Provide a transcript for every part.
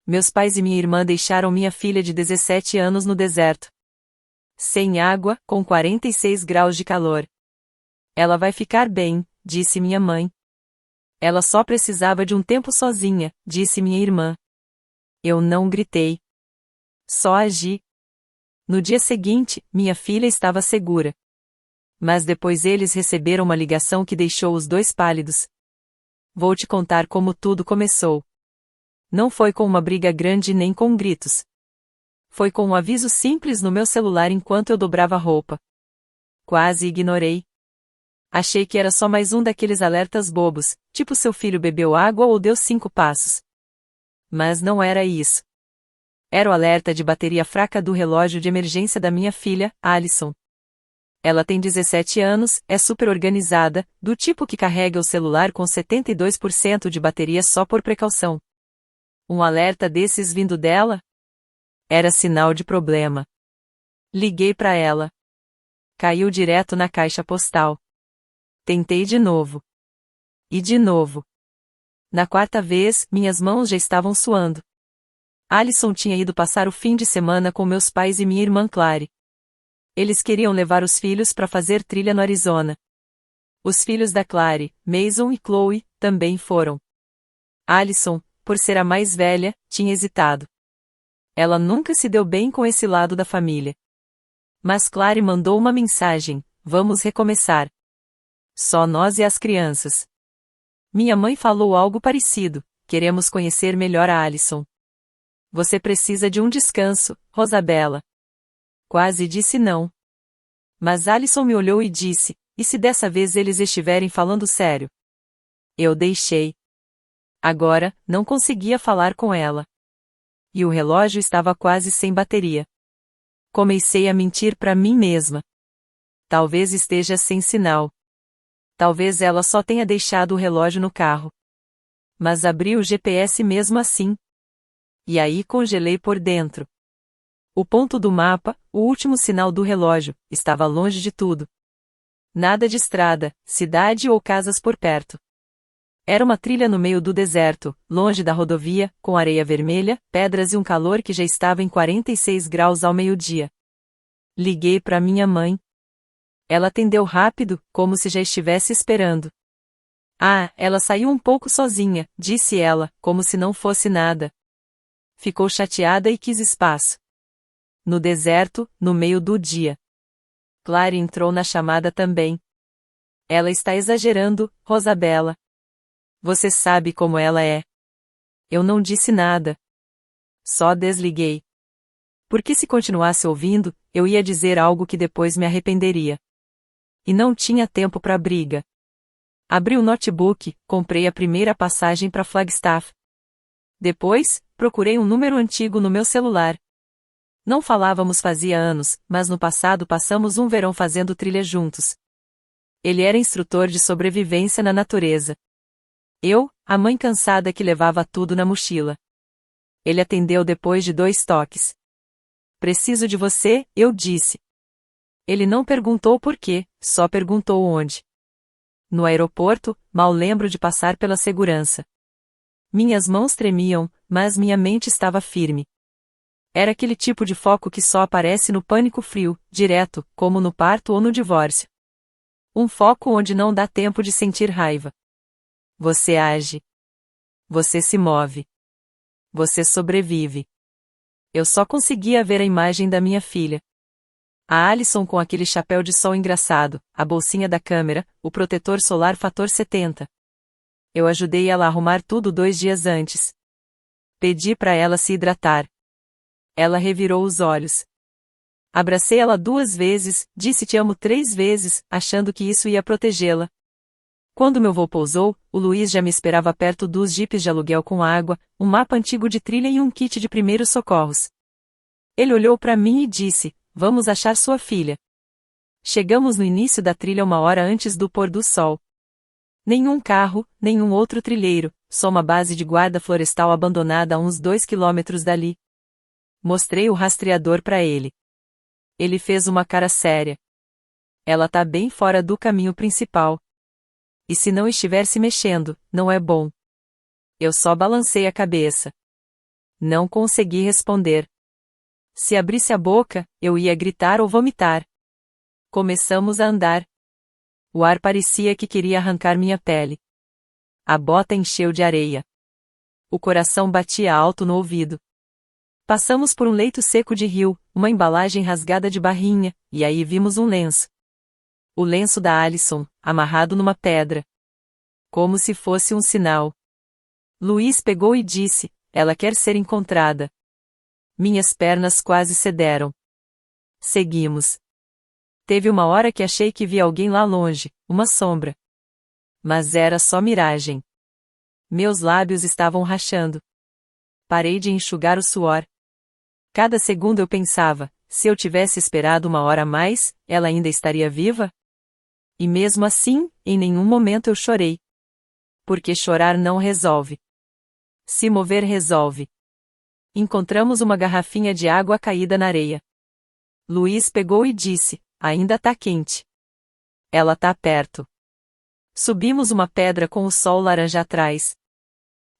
Meus pais e minha irmã deixaram minha filha de 17 anos no deserto. Sem água, com 46 graus de calor. Ela vai ficar bem, disse minha mãe. Ela só precisava de um tempo sozinha, disse minha irmã. Eu não gritei. Só agi. No dia seguinte, minha filha estava segura. Mas depois eles receberam uma ligação que deixou os dois pálidos. Vou te contar como tudo começou. Não foi com uma briga grande nem com gritos. Foi com um aviso simples no meu celular enquanto eu dobrava a roupa. Quase ignorei. Achei que era só mais um daqueles alertas bobos, tipo seu filho bebeu água ou deu 5 passos. Mas não era isso. Era o alerta de bateria fraca do relógio de emergência da minha filha, Alison. Ela tem 17 anos, é super organizada, do tipo que carrega o celular com 72% de bateria só por precaução. Um alerta desses vindo dela? Era sinal de problema. Liguei para ela. Caiu direto na caixa postal. Tentei de novo. E de novo. Na quarta vez, minhas mãos já estavam suando. Alison tinha ido passar o fim de semana com meus pais e minha irmã Clary. Eles queriam levar os filhos para fazer trilha no Arizona. Os filhos da Clary, Mason e Chloe, também foram. Alison, por ser a mais velha, tinha hesitado. Ela nunca se deu bem com esse lado da família. Mas Clary mandou uma mensagem: vamos recomeçar. Só nós e as crianças. Minha mãe falou algo parecido: queremos conhecer melhor a Alison. Você precisa de um descanso, Rosabella. Quase disse não. Mas Alison me olhou e disse: e se dessa vez eles estiverem falando sério? Eu deixei. Agora, não conseguia falar com ela. E o relógio estava quase sem bateria. Comecei a mentir para mim mesma. Talvez esteja sem sinal. Talvez ela só tenha deixado o relógio no carro. Mas abri o GPS mesmo assim. E aí congelei por dentro. O ponto do mapa, o último sinal do relógio, estava longe de tudo. Nada de estrada, cidade ou casas por perto. Era uma trilha no meio do deserto, longe da rodovia, com areia vermelha, pedras e um calor que já estava em 46 graus ao meio-dia. Liguei para minha mãe. Ela atendeu rápido, como se já estivesse esperando. Ah, ela saiu um pouco sozinha, disse ela, como se não fosse nada. Ficou chateada e quis espaço. No deserto, no meio do dia. Clary entrou na chamada também. Ela está exagerando, Rosabella. Você sabe como ela é. Eu não disse nada. Só desliguei. Porque se continuasse ouvindo, eu ia dizer algo que depois me arrependeria. E não tinha tempo para briga. Abri o notebook, comprei a primeira passagem para Flagstaff. Depois, procurei um número antigo no meu celular. Não falávamos fazia anos, mas no passado passamos um verão fazendo trilha juntos. Ele era instrutor de sobrevivência na natureza. Eu, a mãe cansada que levava tudo na mochila. Ele atendeu depois de 2 toques. Preciso de você, eu disse. Ele não perguntou por quê, só perguntou onde. No aeroporto, mal lembro de passar pela segurança. Minhas mãos tremiam, mas minha mente estava firme. Era aquele tipo de foco que só aparece no pânico frio, direto, como no parto ou no divórcio. Um foco onde não dá tempo de sentir raiva. Você age. Você se move. Você sobrevive. Eu só conseguia ver a imagem da minha filha. A Alison com aquele chapéu de sol engraçado, a bolsinha da câmera, o protetor solar fator 70. Eu ajudei ela a arrumar tudo 2 dias antes. Pedi para ela se hidratar. Ela revirou os olhos. Abracei ela 2 vezes, disse te amo 3 vezes, achando que isso ia protegê-la. Quando meu voo pousou, o Luiz já me esperava perto dos jipes de aluguel com água, um mapa antigo de trilha e um kit de primeiros socorros. Ele olhou para mim e disse: vamos achar sua filha. Chegamos no início da trilha 1 hora antes do pôr do sol. Nenhum carro, nenhum outro trilheiro, só uma base de guarda florestal abandonada a uns 2 quilômetros dali. Mostrei o rastreador para ele. Ele fez uma cara séria. Ela tá bem fora do caminho principal. E se não estiver se mexendo, não é bom. Eu só balancei a cabeça. Não consegui responder. Se abrisse a boca, eu ia gritar ou vomitar. Começamos a andar. O ar parecia que queria arrancar minha pele. A bota encheu de areia. O coração batia alto no ouvido. Passamos por um leito seco de rio, uma embalagem rasgada de barrinha, e aí vimos um lenço. O lenço da Alison, amarrado numa pedra. Como se fosse um sinal. Luiz pegou e disse: ela quer ser encontrada. Minhas pernas quase cederam. Seguimos. Teve uma hora que achei que vi alguém lá longe, uma sombra. Mas era só miragem. Meus lábios estavam rachando. Parei de enxugar o suor. Cada segundo eu pensava, se eu tivesse esperado uma hora a mais, ela ainda estaria viva? E mesmo assim, em nenhum momento eu chorei. Porque chorar não resolve. Se mover resolve. Encontramos uma garrafinha de água caída na areia. Luiz pegou e disse: ainda tá quente. Ela tá perto. Subimos uma pedra com o sol laranja atrás.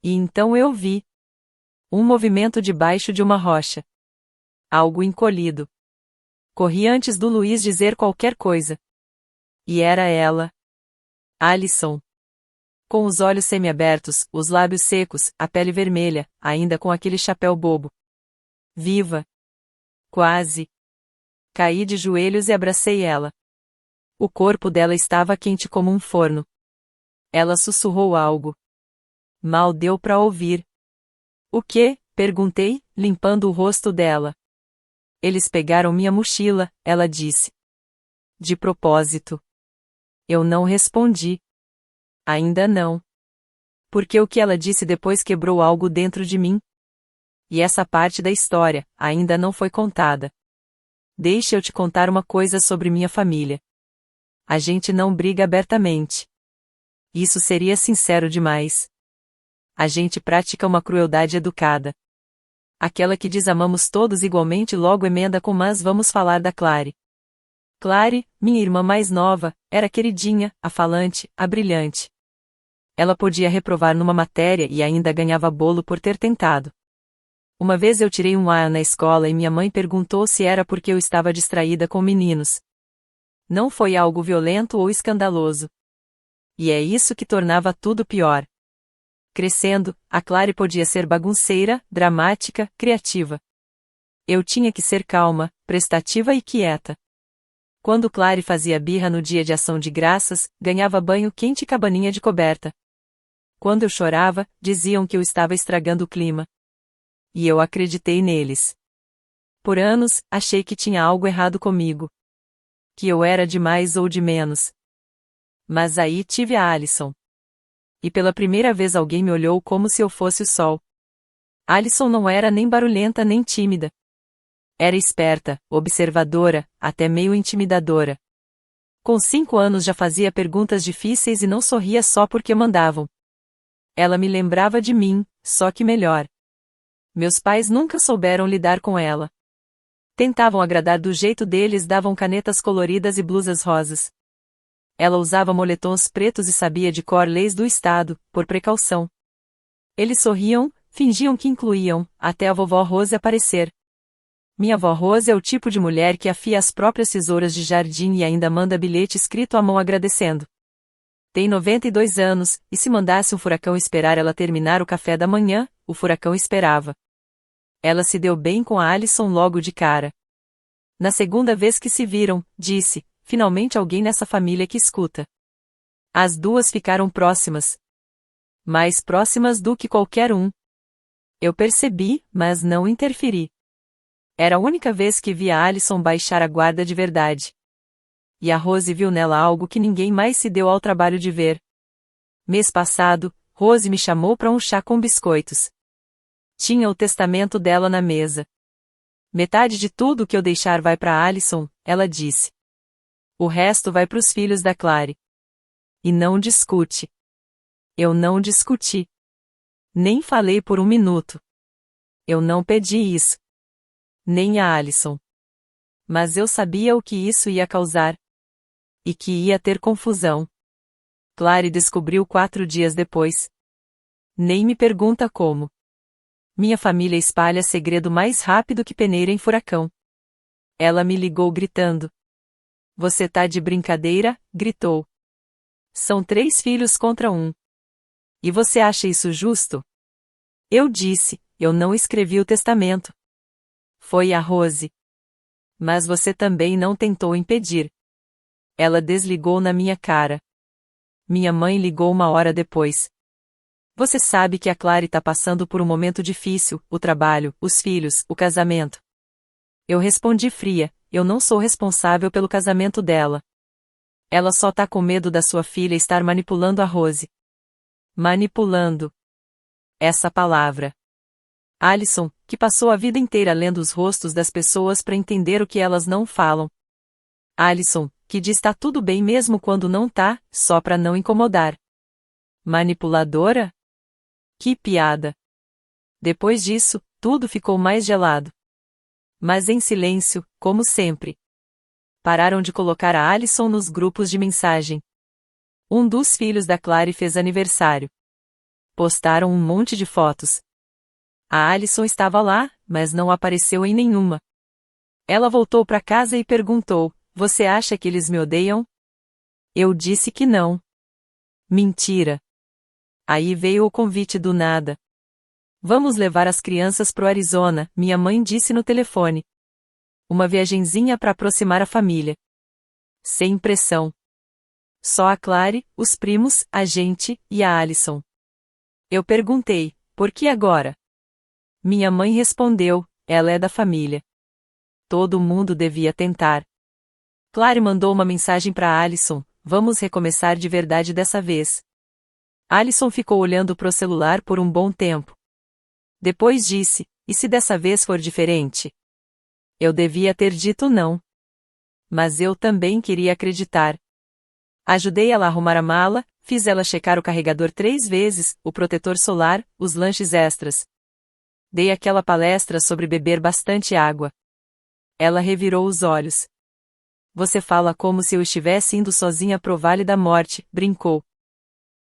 E então eu vi um movimento debaixo de uma rocha. Algo encolhido. Corri antes do Luiz dizer qualquer coisa. E era ela. Alison. Com os olhos semiabertos, os lábios secos, a pele vermelha, ainda com aquele chapéu bobo. Viva! Quase. Caí de joelhos e abracei ela. O corpo dela estava quente como um forno. Ela sussurrou algo. Mal deu pra ouvir. O quê? Perguntei, limpando o rosto dela. Eles pegaram minha mochila, ela disse. De propósito. Eu não respondi. Ainda não. Porque o que ela disse depois quebrou algo dentro de mim. E essa parte da história ainda não foi contada. Deixa eu te contar uma coisa sobre minha família. A gente não briga abertamente. Isso seria sincero demais. A gente pratica uma crueldade educada. Aquela que diz amamos todos igualmente logo emenda com mas vamos falar da Clary. Clary, minha irmã mais nova, era queridinha, a falante, a brilhante. Ela podia reprovar numa matéria e ainda ganhava bolo por ter tentado. Uma vez eu tirei um A na escola e minha mãe perguntou se era porque eu estava distraída com meninos. Não foi algo violento ou escandaloso. E é isso que tornava tudo pior. Crescendo, a Clary podia ser bagunceira, dramática, criativa. Eu tinha que ser calma, prestativa e quieta. Quando Clary fazia birra no dia de ação de graças, ganhava banho quente e cabaninha de coberta. Quando eu chorava, diziam que eu estava estragando o clima. E eu acreditei neles. Por anos, achei que tinha algo errado comigo. Que eu era de mais ou de menos. Mas aí tive a Alison. E pela primeira vez alguém me olhou como se eu fosse o sol. Alison não era nem barulhenta nem tímida. Era esperta, observadora, até meio intimidadora. Com 5 anos já fazia perguntas difíceis e não sorria só porque mandavam. Ela me lembrava de mim, só que melhor. Meus pais nunca souberam lidar com ela. Tentavam agradar do jeito deles, davam canetas coloridas e blusas rosas. Ela usava moletons pretos e sabia de cor leis do estado, por precaução. Eles sorriam, fingiam que incluíam, até a vovó Rose aparecer. Minha avó Rose é o tipo de mulher que afia as próprias tesouras de jardim e ainda manda bilhete escrito à mão agradecendo. Tem 92 anos, e se mandasse um furacão esperar ela terminar o café da manhã, o furacão esperava. Ela se deu bem com a Alison logo de cara. Na segunda vez que se viram, disse, finalmente alguém nessa família que escuta. As duas ficaram próximas. Mais próximas do que qualquer um. Eu percebi, mas não interferi. Era a única vez que vi a Alison baixar a guarda de verdade. E a Rose viu nela algo que ninguém mais se deu ao trabalho de ver. Mês passado, Rose me chamou para um chá com biscoitos. Tinha o testamento dela na mesa. Metade de tudo que eu deixar vai para Alison, ela disse. O resto vai para os filhos da Clary. E não discute. Eu não discuti. Nem falei por um minuto. Eu não pedi isso. Nem a Alison. Mas eu sabia o que isso ia causar. E que ia ter confusão. Clary descobriu 4 dias depois. Nem me pergunta como. Minha família espalha segredo mais rápido que peneira em furacão. Ela me ligou gritando. Você tá de brincadeira? Gritou. São 3 filhos contra 1. E você acha isso justo? Eu disse, eu não escrevi o testamento. Foi a Rose. Mas você também não tentou impedir. Ela desligou na minha cara. Minha mãe ligou 1 hora depois. Você sabe que a Clary tá passando por um momento difícil, o trabalho, os filhos, o casamento. Eu respondi fria, eu não sou responsável pelo casamento dela. Ela só tá com medo da sua filha estar manipulando a Rose. Manipulando. Essa palavra. Alison, que passou a vida inteira lendo os rostos das pessoas para entender o que elas não falam. Alison, que diz tá tudo bem mesmo quando não tá, só pra não incomodar. Manipuladora? Que piada. Depois disso, tudo ficou mais gelado. Mas em silêncio, como sempre. Pararam de colocar a Alison nos grupos de mensagem. Um dos filhos da Clary fez aniversário. Postaram um monte de fotos. A Alison estava lá, mas não apareceu em nenhuma. Ela voltou para casa e perguntou, você acha que eles me odeiam? Eu disse que não. Mentira. Aí veio o convite do nada. Vamos levar as crianças pro Arizona, minha mãe disse no telefone. Uma viagenzinha para aproximar a família. Sem pressão. Só a Clary, os primos, a gente, e a Alison. Eu perguntei, por que agora? Minha mãe respondeu, ela é da família. Todo mundo devia tentar. Clary mandou uma mensagem para Alison, vamos recomeçar de verdade dessa vez. Alison ficou olhando pro celular por um bom tempo. Depois disse, e se dessa vez for diferente? Eu devia ter dito não. Mas eu também queria acreditar. Ajudei ela a arrumar a mala, fiz ela checar o carregador 3 vezes, o protetor solar, os lanches extras. Dei aquela palestra sobre beber bastante água. Ela revirou os olhos. Você fala como se eu estivesse indo sozinha pro Vale da Morte, brincou.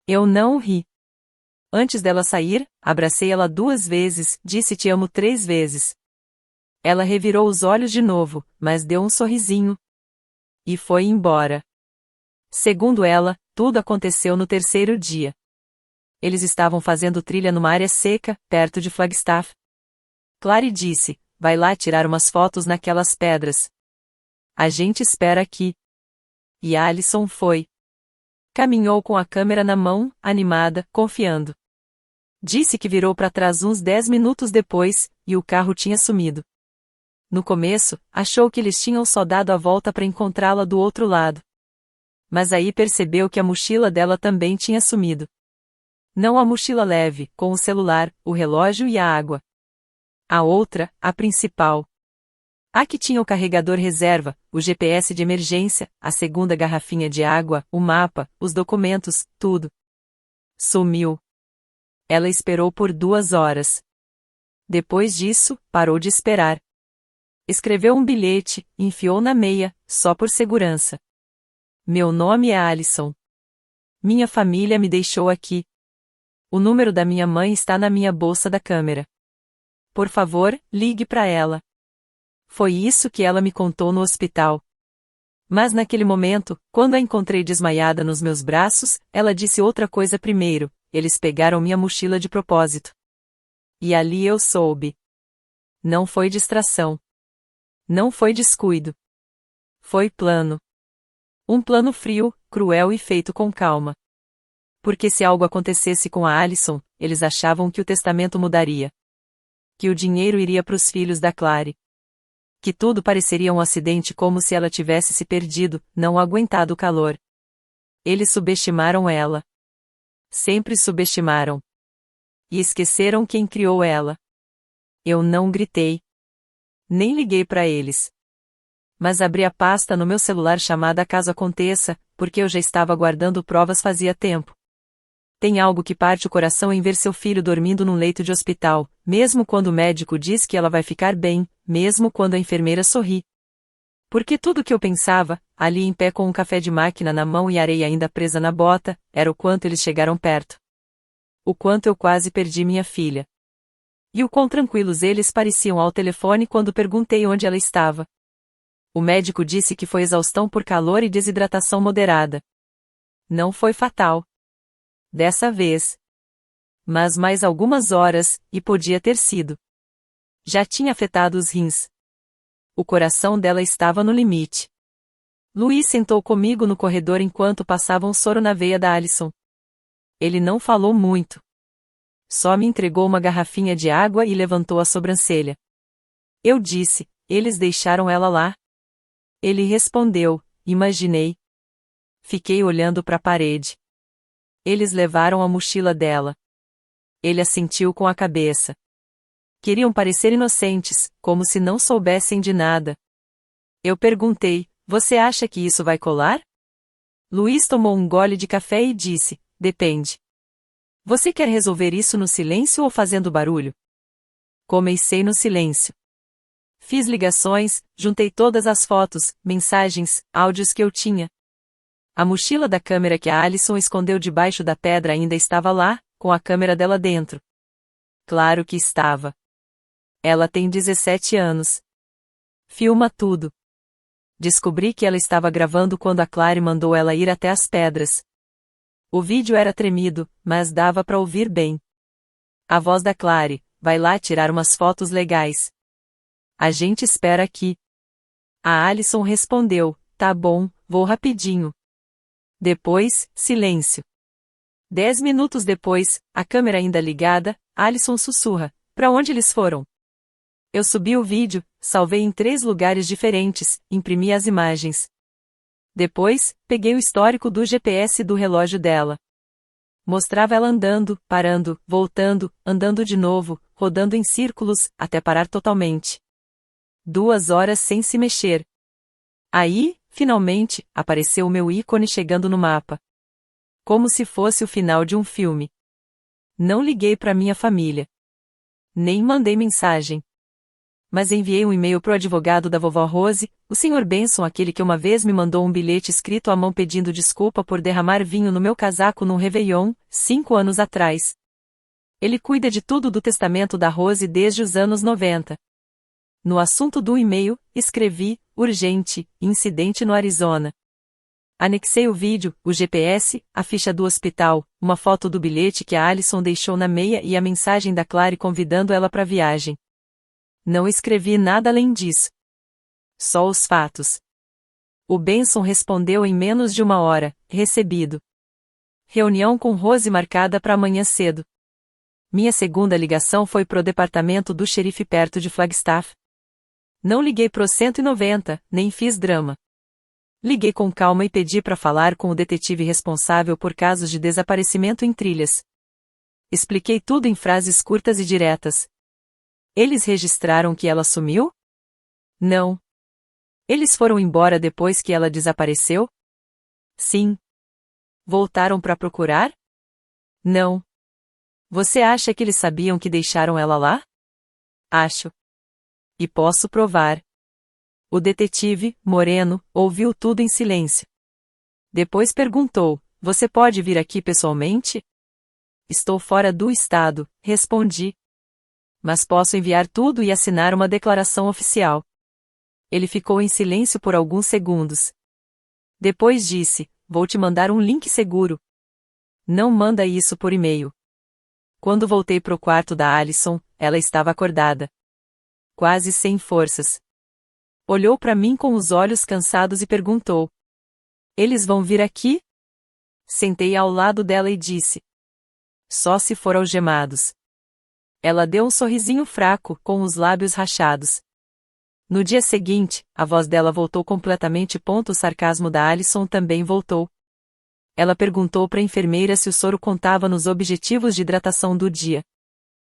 Eu não ri. Antes dela sair, abracei ela 2 vezes, disse te amo 3 vezes. Ela revirou os olhos de novo, mas deu um sorrisinho. E foi embora. Segundo ela, tudo aconteceu no 3º dia. Eles estavam fazendo trilha numa área seca, perto de Flagstaff. Clary disse, vai lá tirar umas fotos naquelas pedras. A gente espera aqui. E Alison foi. Caminhou com a câmera na mão, animada, confiando. Disse que virou para trás uns 10 minutos depois, e o carro tinha sumido. No começo, achou que eles tinham só dado a volta para encontrá-la do outro lado. Mas aí percebeu que a mochila dela também tinha sumido. Não a mochila leve, com o celular, o relógio e a água. A outra, a principal. A que tinha o carregador reserva, o GPS de emergência, a segunda garrafinha de água, o mapa, os documentos, tudo. Sumiu. Ela esperou por 2 horas. Depois disso, parou de esperar. Escreveu um bilhete, enfiou na meia, só por segurança. Meu nome é Alison. Minha família me deixou aqui. O número da minha mãe está na minha bolsa da câmera. Por favor, ligue para ela. Foi isso que ela me contou no hospital. Mas naquele momento, quando a encontrei desmaiada nos meus braços, ela disse outra coisa primeiro, eles pegaram minha mochila de propósito. E ali eu soube. Não foi distração. Não foi descuido. Foi plano. Um plano frio, cruel e feito com calma. Porque se algo acontecesse com a Alison, eles achavam que o testamento mudaria. Que o dinheiro iria para os filhos da Clary. Que tudo pareceria um acidente como se ela tivesse se perdido, não aguentado o calor. Eles subestimaram ela. Sempre subestimaram. E esqueceram quem criou ela. Eu não gritei. Nem liguei para eles. Mas abri a pasta no meu celular chamada Caso Aconteça, porque eu já estava guardando provas fazia tempo. Tem algo que parte o coração em ver seu filho dormindo num leito de hospital, mesmo quando o médico diz que ela vai ficar bem, mesmo quando a enfermeira sorri. Porque tudo que eu pensava, ali em pé com um café de máquina na mão e areia ainda presa na bota, era o quanto eles chegaram perto. O quanto eu quase perdi minha filha. E o quão tranquilos eles pareciam ao telefone quando perguntei onde ela estava. O médico disse que foi exaustão por calor e desidratação moderada. Não foi fatal. Dessa vez. Mas mais algumas horas, e podia ter sido. Já tinha afetado os rins. O coração dela estava no limite. Luiz sentou comigo no corredor enquanto passava um soro na veia da Alison. Ele não falou muito. Só me entregou uma garrafinha de água e levantou a sobrancelha. Eu disse, eles deixaram ela lá? Ele respondeu, imaginei. Fiquei olhando para a parede. Eles levaram a mochila dela. Ele assentiu com a cabeça. Queriam parecer inocentes, como se não soubessem de nada. Eu perguntei, você acha que isso vai colar? Luiz tomou um gole de café e disse, depende. Você quer resolver isso no silêncio ou fazendo barulho? Comecei no silêncio. Fiz ligações, juntei todas as fotos, mensagens, áudios que eu tinha. A mochila da câmera que a Alison escondeu debaixo da pedra ainda estava lá, com a câmera dela dentro. Claro que estava. Ela tem 17 anos. Filma tudo. Descobri que ela estava gravando quando a Clary mandou ela ir até as pedras. O vídeo era tremido, mas dava para ouvir bem. A voz da Clary, vai lá tirar umas fotos legais. A gente espera aqui. A Alison respondeu, tá bom, vou rapidinho. Depois, silêncio. 10 minutos depois, a câmera ainda ligada, Alison sussurra, pra onde eles foram? Eu subi o vídeo, salvei em 3 lugares diferentes, imprimi as imagens. Depois, peguei o histórico do GPS do relógio dela. Mostrava ela andando, parando, voltando, andando de novo, rodando em círculos, até parar totalmente. 2 horas sem se mexer. Aí, finalmente, apareceu o meu ícone chegando no mapa. Como se fosse o final de um filme. Não liguei para minha família. Nem mandei mensagem. Mas enviei um e-mail pro advogado da vovó Rose, o Sr. Benson, aquele que uma vez me mandou um bilhete escrito à mão pedindo desculpa por derramar vinho no meu casaco num Réveillon, 5 anos atrás. Ele cuida de tudo do testamento da Rose desde os anos 90. No assunto do e-mail, escrevi, urgente, incidente no Arizona. Anexei o vídeo, o GPS, a ficha do hospital, uma foto do bilhete que a Alison deixou na meia e a mensagem da Clary convidando ela para a viagem. Não escrevi nada além disso. Só os fatos. O Benson respondeu em menos de 1 hora, recebido. Reunião com Rose marcada para amanhã cedo. Minha segunda ligação foi pro departamento do xerife perto de Flagstaff. Não liguei pro 190, nem fiz drama. Liguei com calma e pedi para falar com o detetive responsável por casos de desaparecimento em trilhas. Expliquei tudo em frases curtas e diretas. Eles registraram que ela sumiu? Não. Eles foram embora depois que ela desapareceu? Sim. Voltaram para procurar? Não. Você acha que eles sabiam que deixaram ela lá? Acho. E posso provar. O detetive, moreno, ouviu tudo em silêncio. Depois perguntou, você pode vir aqui pessoalmente? Estou fora do estado, respondi. Mas posso enviar tudo e assinar uma declaração oficial. Ele ficou em silêncio por alguns segundos. Depois disse, vou te mandar um link seguro. Não manda isso por e-mail. Quando voltei pro quarto da Alison, ela estava acordada. Quase sem forças. Olhou para mim com os olhos cansados e perguntou. Eles vão vir aqui? Sentei ao lado dela e disse. Só se for algemados. Ela deu um sorrisinho fraco, com os lábios rachados. No dia seguinte, a voz dela voltou completamente. O sarcasmo da Alison também voltou. Ela perguntou para a enfermeira se o soro contava nos objetivos de hidratação do dia.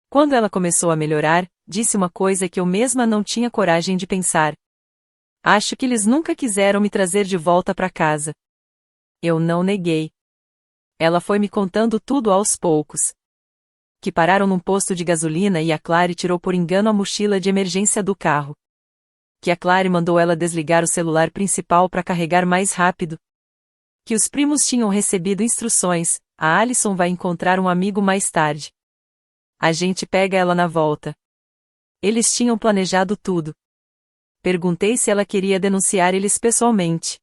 Quando ela começou a melhorar, disse uma coisa que eu mesma não tinha coragem de pensar. Acho que eles nunca quiseram me trazer de volta para casa. Eu não neguei. Ela foi me contando tudo aos poucos. Que pararam num posto de gasolina e a Clary tirou por engano a mochila de emergência do carro. Que a Clary mandou ela desligar o celular principal para carregar mais rápido. Que os primos tinham recebido instruções, a Alison vai encontrar um amigo mais tarde. A gente pega ela na volta. Eles tinham planejado tudo. Perguntei se ela queria denunciar eles pessoalmente.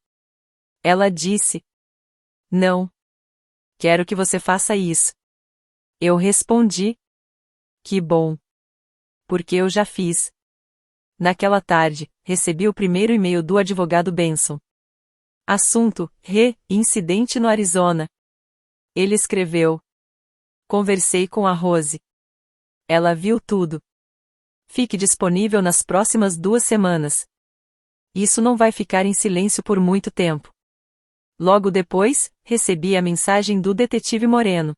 Ela disse: Não. Quero que você faça isso. Eu respondi: Que bom. Porque eu já fiz. Naquela tarde, recebi o primeiro e-mail do advogado Benson. Assunto: incidente no Arizona. Ele escreveu: Conversei com a Rose. Ela viu tudo. Fique disponível nas próximas 2 semanas. Isso não vai ficar em silêncio por muito tempo. Logo depois, recebi a mensagem do detetive Moreno.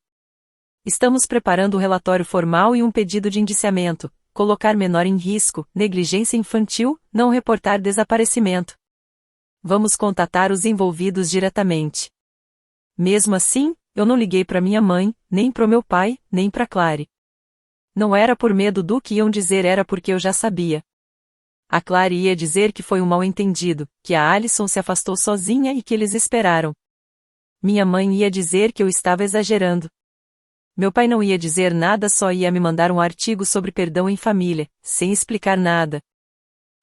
Estamos preparando o relatório formal e um pedido de indiciamento, colocar menor em risco, negligência infantil, não reportar desaparecimento. Vamos contatar os envolvidos diretamente. Mesmo assim, eu não liguei para minha mãe, nem pro meu pai, nem para Clary. Não era por medo do que iam dizer, era porque eu já sabia. A Clary ia dizer que foi um mal-entendido, que a Alison se afastou sozinha e que eles esperaram. Minha mãe ia dizer que eu estava exagerando. Meu pai não ia dizer nada, só ia me mandar um artigo sobre perdão em família, sem explicar nada.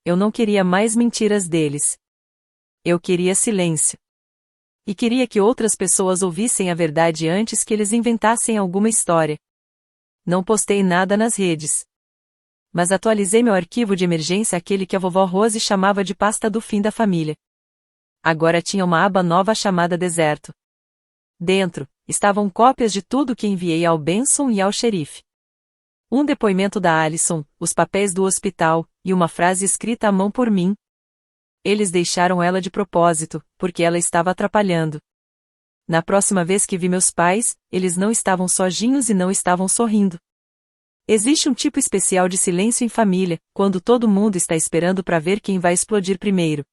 Eu não queria mais mentiras deles. Eu queria silêncio. E queria que outras pessoas ouvissem a verdade antes que eles inventassem alguma história. Não postei nada nas redes. Mas atualizei meu arquivo de emergência, aquele que a vovó Rose chamava de pasta do fim da família. Agora tinha uma aba nova chamada Deserto. Dentro, estavam cópias de tudo que enviei ao Benson e ao xerife. Um depoimento da Alison, os papéis do hospital, e uma frase escrita à mão por mim. Eles deixaram ela de propósito, porque ela estava atrapalhando. Na próxima vez que vi meus pais, eles não estavam sozinhos e não estavam sorrindo. Existe um tipo especial de silêncio em família, quando todo mundo está esperando para ver quem vai explodir primeiro.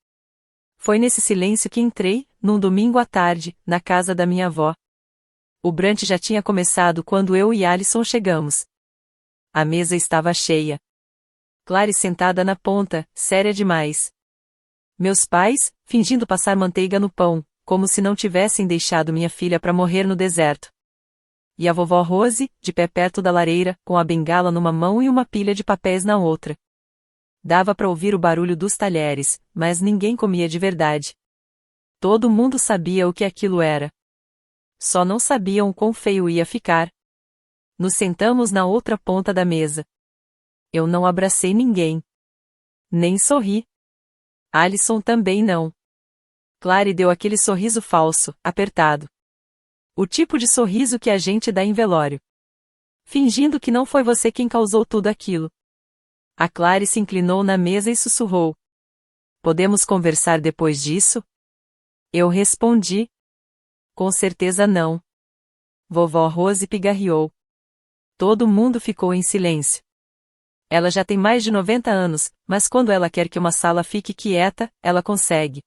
Foi nesse silêncio que entrei, num domingo à tarde, na casa da minha avó. O brunch já tinha começado quando eu e Alison chegamos. A mesa estava cheia. Clary sentada na ponta, séria demais. Meus pais, fingindo passar manteiga no pão, como se não tivessem deixado minha filha para morrer no deserto. E a vovó Rose, de pé perto da lareira, com a bengala numa mão e uma pilha de papéis na outra. Dava para ouvir o barulho dos talheres, mas ninguém comia de verdade. Todo mundo sabia o que aquilo era. Só não sabiam quão feio ia ficar. Nos sentamos na outra ponta da mesa. Eu não abracei ninguém. Nem sorri. Alison também não. Clary deu aquele sorriso falso, apertado. O tipo de sorriso que a gente dá em velório. Fingindo que não foi você quem causou tudo aquilo. A Clary se inclinou na mesa e sussurrou: Podemos conversar depois disso? Eu respondi: Com certeza não. Vovó Rose pigarreou. Todo mundo ficou em silêncio. Ela já tem mais de 90 anos, mas quando ela quer que uma sala fique quieta, ela consegue.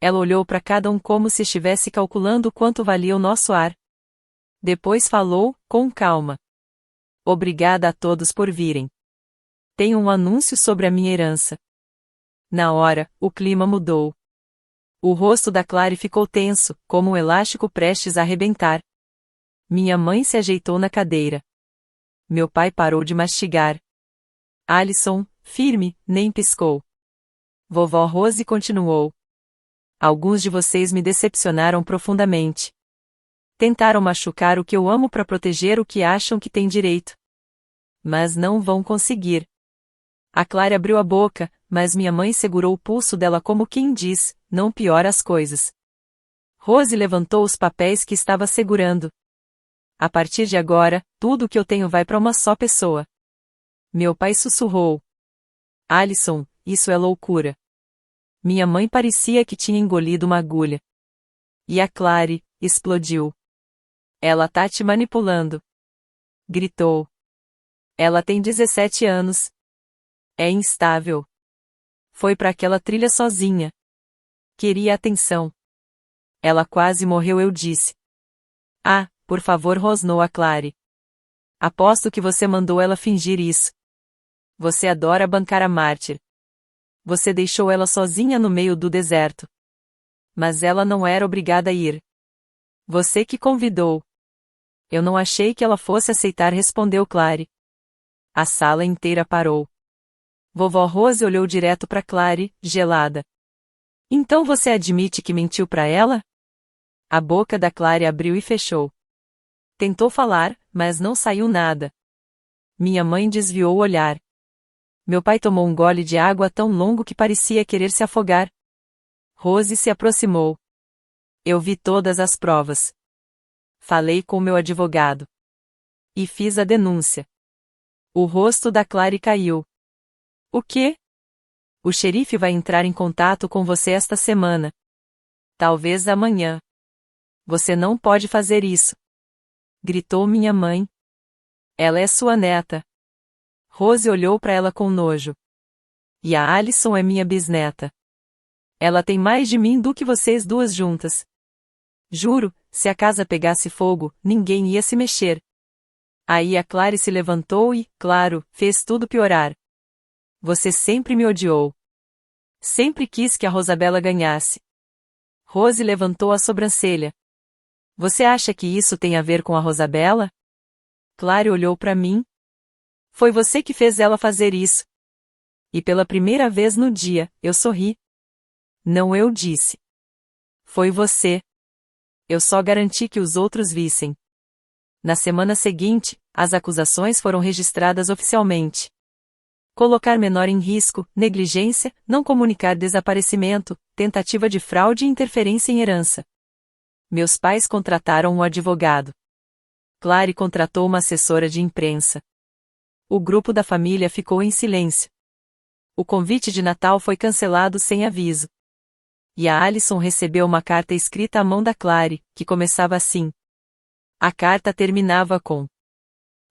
Ela olhou para cada um como se estivesse calculando quanto valia o nosso ar. Depois falou, com calma: Obrigada a todos por virem. Tenho um anúncio sobre a minha herança. Na hora, o clima mudou. O rosto da Clary ficou tenso, como um elástico prestes a arrebentar. Minha mãe se ajeitou na cadeira. Meu pai parou de mastigar. Alison, firme, nem piscou. Vovó Rose continuou: Alguns de vocês me decepcionaram profundamente. Tentaram machucar o que eu amo para proteger o que acham que têm direito. Mas não vão conseguir. A Clary abriu a boca, mas minha mãe segurou o pulso dela como quem diz: Não piora as coisas. Rose levantou os papéis que estava segurando. A partir de agora, tudo o que eu tenho vai para uma só pessoa. Meu pai sussurrou: Alison, isso é loucura. Minha mãe parecia que tinha engolido uma agulha. E a Clary explodiu. Ela tá te manipulando. Gritou. Ela tem 17 anos. É instável. Foi para aquela trilha sozinha. Queria atenção. Ela quase morreu, eu disse. Ah, por favor, rosnou a Clary. Aposto que você mandou ela fingir isso. Você adora bancar a mártir. Você deixou ela sozinha no meio do deserto. Mas ela não era obrigada a ir. Você que convidou. Eu não achei que ela fosse aceitar, respondeu Clary. A sala inteira parou. Vovó Rose olhou direto para Clary, gelada. Então você admite que mentiu para ela? A boca da Clary abriu e fechou. Tentou falar, mas não saiu nada. Minha mãe desviou o olhar. Meu pai tomou um gole de água tão longo que parecia querer se afogar. Rose se aproximou. Eu vi todas as provas. Falei com meu advogado. E fiz a denúncia. O rosto da Clary caiu. O quê? O xerife vai entrar em contato com você esta semana. Talvez amanhã. Você não pode fazer isso. Gritou minha mãe. Ela é sua neta. Rose olhou para ela com nojo. E a Alison é minha bisneta. Ela tem mais de mim do que vocês duas juntas. Juro, se a casa pegasse fogo, ninguém ia se mexer. Aí a Clary se levantou e, claro, fez tudo piorar. Você sempre me odiou. Sempre quis que a Rosabella ganhasse. Rose levantou a sobrancelha. Você acha que isso tem a ver com a Rosabella? Clary olhou para mim. Foi você que fez ela fazer isso. E pela primeira vez no dia, eu sorri. Não, eu disse. Foi você. Eu só garanti que os outros vissem. Na semana seguinte, as acusações foram registradas oficialmente. Colocar menor em risco, negligência, não comunicar desaparecimento, tentativa de fraude e interferência em herança. Meus pais contrataram um advogado. Clary contratou uma assessora de imprensa. O grupo da família ficou em silêncio. O convite de Natal foi cancelado sem aviso. E a Alison recebeu uma carta escrita à mão da Clary, que começava assim. A carta terminava com: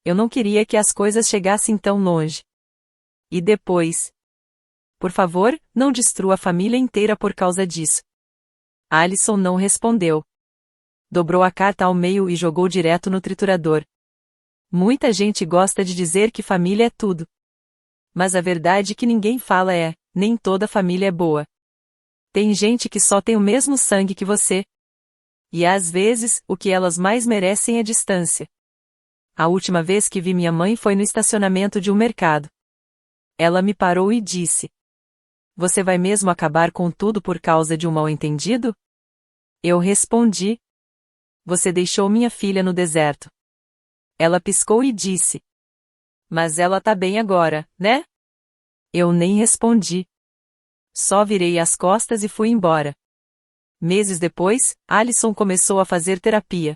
eu não queria que as coisas chegassem tão longe. E depois: por favor, não destrua a família inteira por causa disso. Alison não respondeu. Dobrou a carta ao meio e jogou direto no triturador. Muita gente gosta de dizer que família é tudo. Mas a verdade que ninguém fala é, nem toda família é boa. Tem gente que só tem o mesmo sangue que você. E às vezes, o que elas mais merecem é distância. A última vez que vi minha mãe foi no estacionamento de um mercado. Ela me parou e disse: você vai mesmo acabar com tudo por causa de um mal-entendido? Eu respondi: você deixou minha filha no deserto. Ela piscou e disse: mas ela tá bem agora, né? Eu nem respondi. Só virei as costas e fui embora. Meses depois, Alison começou a fazer terapia.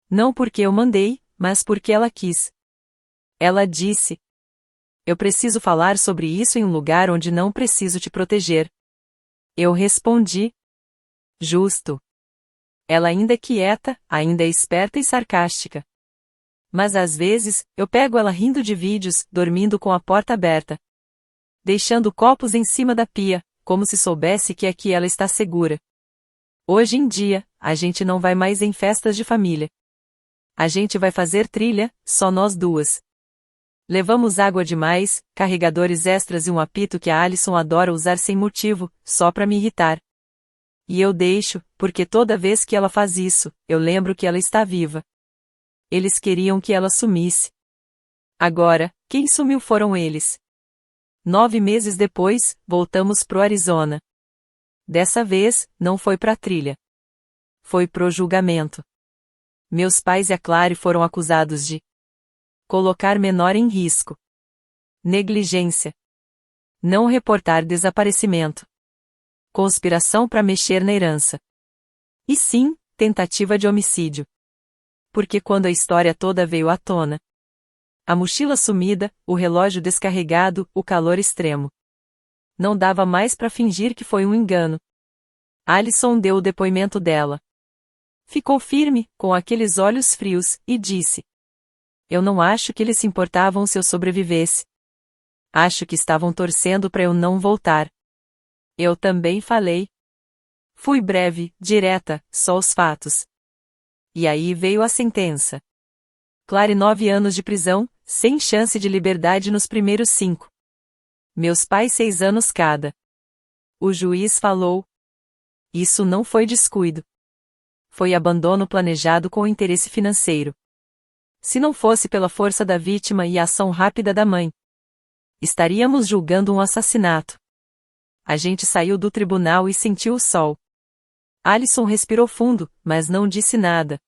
Não porque eu mandei, mas porque ela quis. Ela disse: eu preciso falar sobre isso em um lugar onde não preciso te proteger. Eu respondi: justo. Ela ainda é quieta, ainda é esperta e sarcástica. Mas às vezes, eu pego ela rindo de vídeos, dormindo com a porta aberta. Deixando copos em cima da pia, como se soubesse que aqui ela está segura. Hoje em dia, a gente não vai mais em festas de família. A gente vai fazer trilha, só nós duas. Levamos água demais, carregadores extras e um apito que a Alison adora usar sem motivo, só pra me irritar. E eu deixo, porque toda vez que ela faz isso, eu lembro que ela está viva. Eles queriam que ela sumisse. Agora, quem sumiu foram eles. 9 meses depois, voltamos pro Arizona. Dessa vez, não foi pra trilha. Foi pro julgamento. Meus pais e a Clary foram acusados de colocar menor em risco, negligência, não reportar desaparecimento, conspiração para mexer na herança. E sim, tentativa de homicídio. Porque quando a história toda veio à tona, a mochila sumida, o relógio descarregado, o calor extremo, não dava mais para fingir que foi um engano. Alison deu o depoimento dela. Ficou firme, com aqueles olhos frios, e disse: eu não acho que eles se importavam se eu sobrevivesse. Acho que estavam torcendo para eu não voltar. Eu também falei. Fui breve, direta, só os fatos. E aí veio a sentença. Clary 9 anos de prisão, sem chance de liberdade nos primeiros 5. Meus pais 6 anos cada. O juiz falou: isso não foi descuido. Foi abandono planejado com interesse financeiro. Se não fosse pela força da vítima e a ação rápida da mãe, estaríamos julgando um assassinato. A gente saiu do tribunal e sentiu o sol. Alison respirou fundo, mas não disse nada.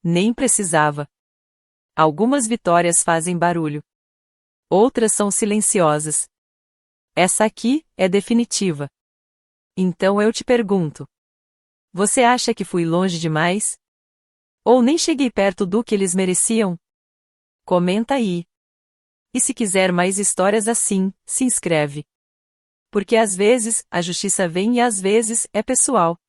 Nem precisava. Algumas vitórias fazem barulho. Outras são silenciosas. Essa aqui é definitiva. Então eu te pergunto: você acha que fui longe demais? Ou nem cheguei perto do que eles mereciam? Comenta aí. E se quiser mais histórias assim, se inscreve. Porque às vezes, a justiça vem e às vezes, é pessoal.